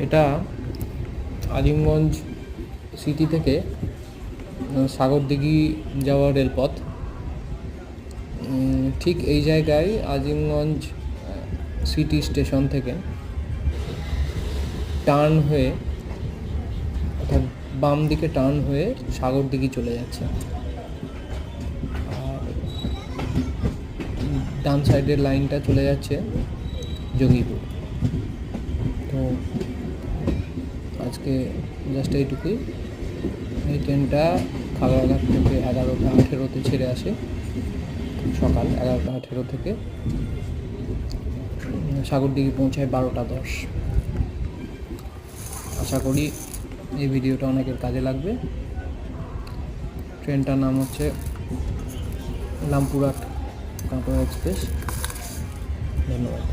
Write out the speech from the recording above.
এটা আজিমগঞ্জ সিটি থেকে সাগরদিঘি যাওয়া রেলপথ। ঠিক এই জায়গায় আজিমগঞ্জ সিটি স্টেশন থেকে টার্ন হয়ে, অর্থাৎ বাম দিকে টার্ন হয়ে সাগরদিঘি চলে যাচ্ছে। আর ডান সাইডের লাইনটা চলে যাচ্ছে জঙ্গিপুর। তো আজকে জাস্ট এইটুকুই। এই ট্রেনটা খাগড়াঘাট থেকে 11টা 18-তে ছেড়ে আসে, সকাল 11টা 18 থেকে সাগরদিঘি পৌঁছায় 12টা 10। আশা করি এই ভিডিওটা অনেকের কাজে লাগবে। ট্রেনটার নাম হচ্ছে রামপুরহাট কাটোয়া এক্সপ্রেস। ধন্যবাদ।